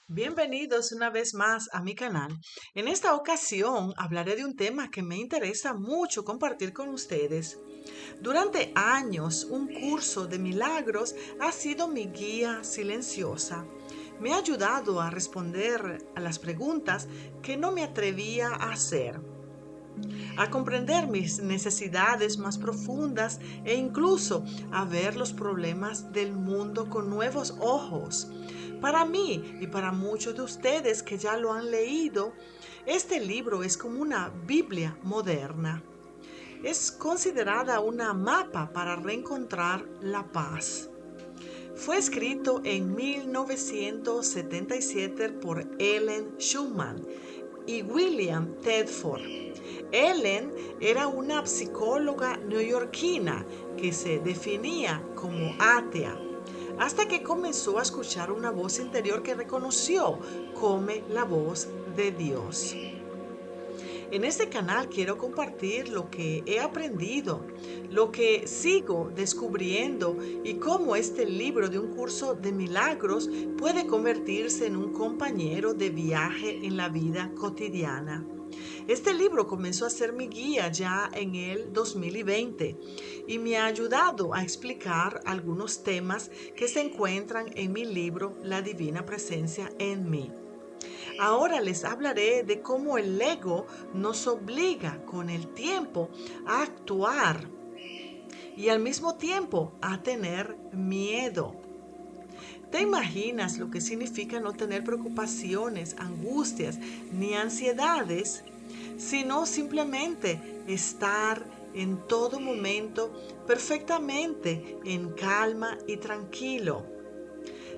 Bienvenidos una vez más a mi canal. En esta ocasión hablaré de un tema que me interesa mucho compartir con ustedes. Durante años, un curso de milagros ha sido mi guía silenciosa. Me ha ayudado a responder a las preguntas que no me atrevía a hacer, a comprender mis necesidades más profundas e incluso a ver los problemas del mundo con nuevos ojos. Para mí y para muchos de ustedes que ya lo han leído, este libro es como una Biblia moderna. Es considerada una mapa para reencontrar la paz. Fue escrito en 1977 por Ellen Schumann y William Tedford. Ellen era una psicóloga neoyorquina que se definía como atea, hasta que comenzó a escuchar una voz interior que reconoció como la voz de Dios. En este canal quiero compartir lo que he aprendido, lo que sigo descubriendo y cómo este libro de un curso de milagros puede convertirse en un compañero de viaje en la vida cotidiana. Este libro comenzó a ser mi guía ya en el 2020 y me ha ayudado a explicar algunos temas que se encuentran en mi libro La Divina Presencia en mí. Ahora les hablaré de cómo el ego nos obliga con el tiempo a actuar y al mismo tiempo a tener miedo. ¿Te imaginas lo que significa no tener preocupaciones, angustias ni ansiedades, sino simplemente estar en todo momento perfectamente en calma y tranquilo?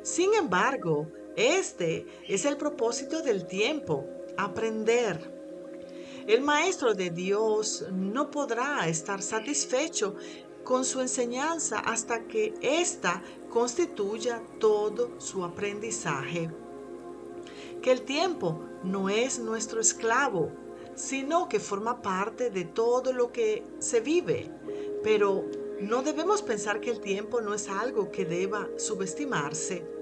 Sin embargo, este es el propósito del tiempo, aprender. El maestro de Dios no podrá estar satisfecho con su enseñanza hasta que ésta constituya todo su aprendizaje. Que el tiempo no es nuestro esclavo, sino que forma parte de todo lo que se vive. Pero no debemos pensar que el tiempo no es algo que deba subestimarse.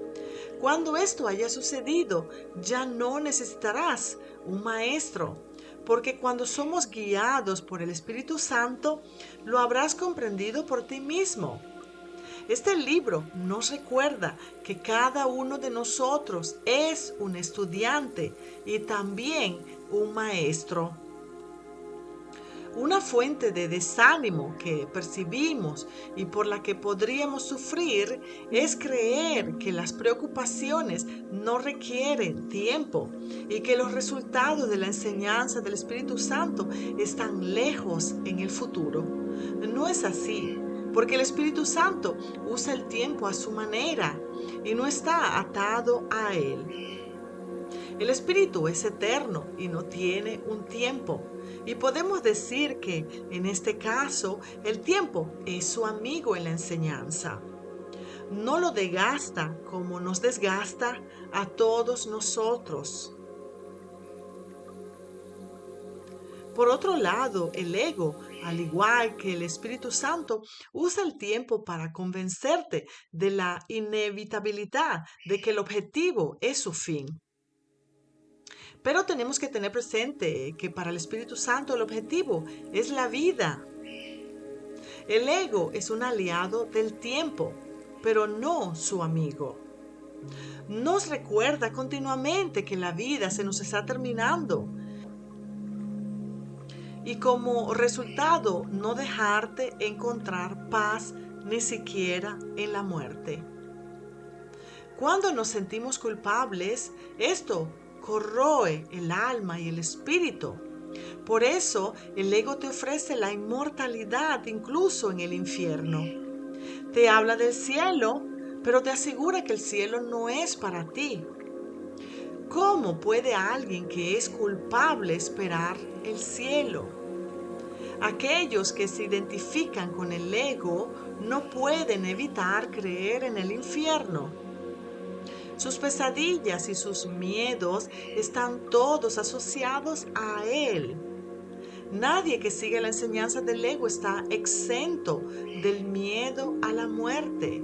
Cuando esto haya sucedido, ya no necesitarás un maestro, porque cuando somos guiados por el Espíritu Santo, lo habrás comprendido por ti mismo. Este libro nos recuerda que cada uno de nosotros es un estudiante y también un maestro. Una fuente de desánimo que percibimos y por la que podríamos sufrir es creer que las preocupaciones no requieren tiempo y que los resultados de la enseñanza del Espíritu Santo están lejos en el futuro. No es así, porque el Espíritu Santo usa el tiempo a su manera y no está atado a él. El espíritu es eterno y no tiene un tiempo. Y podemos decir que, en este caso, el tiempo es su amigo en la enseñanza. No lo desgasta como nos desgasta a todos nosotros. Por otro lado, el ego, al igual que el Espíritu Santo, usa el tiempo para convencerte de la inevitabilidad de que el objetivo es su fin. Pero tenemos que tener presente que para el Espíritu Santo el objetivo es la vida. El ego es un aliado del tiempo, pero no su amigo. Nos recuerda continuamente que la vida se nos está terminando y como resultado no dejarte encontrar paz ni siquiera en la muerte. Cuando nos sentimos culpables, esto corroe el alma y el espíritu. Por eso el ego te ofrece la inmortalidad incluso en el infierno. Te habla del cielo, pero te asegura que el cielo no es para ti. ¿Cómo puede alguien que es culpable esperar el cielo? Aquellos que se identifican con el ego no pueden evitar creer en el infierno. Sus pesadillas y sus miedos están todos asociados a él. Nadie que sigue la enseñanza del ego está exento del miedo a la muerte.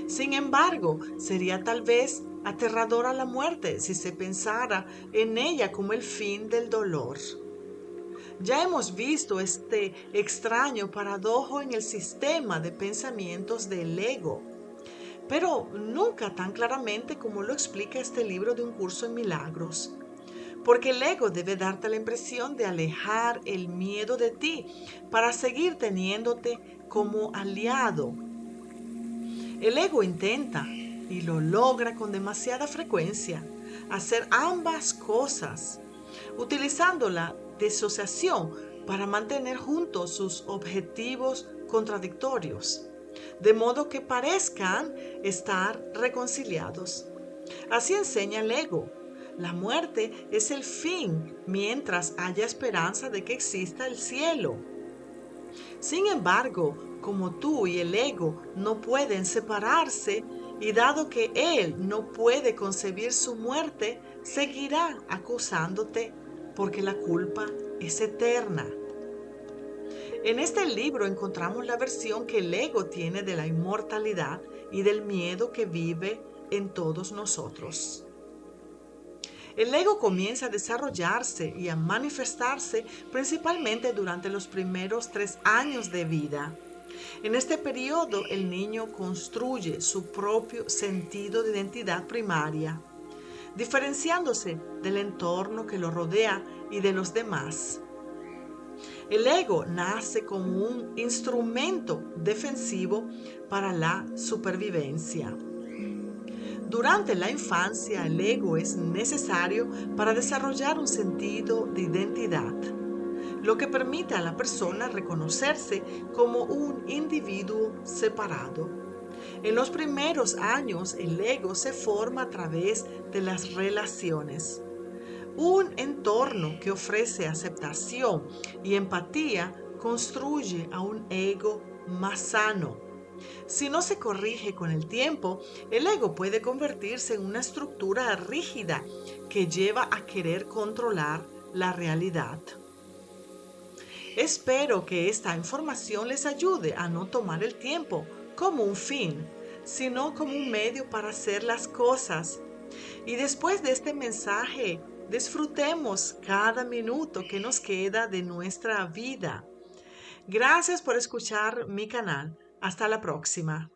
Sin embargo, sería tal vez aterradora la muerte si se pensara en ella como el fin del dolor. Ya hemos visto este extraño paradojo en el sistema de pensamientos del ego, pero nunca tan claramente como lo explica este libro de Un Curso en Milagros. Porque el ego debe darte la impresión de alejar el miedo de ti para seguir teniéndote como aliado. El ego intenta, y lo logra con demasiada frecuencia, hacer ambas cosas, utilizando la disociación para mantener juntos sus objetivos contradictorios, de modo que parezcan estar reconciliados. Así enseña el ego. La muerte es el fin mientras haya esperanza de que exista el cielo. Sin embargo, como tú y el ego no pueden separarse, y dado que él no puede concebir su muerte, seguirá acusándote porque la culpa es eterna. En este libro encontramos la versión que el ego tiene de la inmortalidad y del miedo que vive en todos nosotros. El ego comienza a desarrollarse y a manifestarse principalmente durante los primeros 3 años de vida. En este periodo, el niño construye su propio sentido de identidad primaria, diferenciándose del entorno que lo rodea y de los demás. El ego nace como un instrumento defensivo para la supervivencia. Durante la infancia, el ego es necesario para desarrollar un sentido de identidad, lo que permite a la persona reconocerse como un individuo separado. En los primeros años, el ego se forma a través de las relaciones. Un entorno que ofrece aceptación y empatía construye a un ego más sano. Si no se corrige con el tiempo, el ego puede convertirse en una estructura rígida que lleva a querer controlar la realidad. Espero que esta información les ayude a no tomar el tiempo como un fin, sino como un medio para hacer las cosas. Y después de este mensaje, disfrutemos cada minuto que nos queda de nuestra vida. Gracias por escuchar mi canal. Hasta la próxima.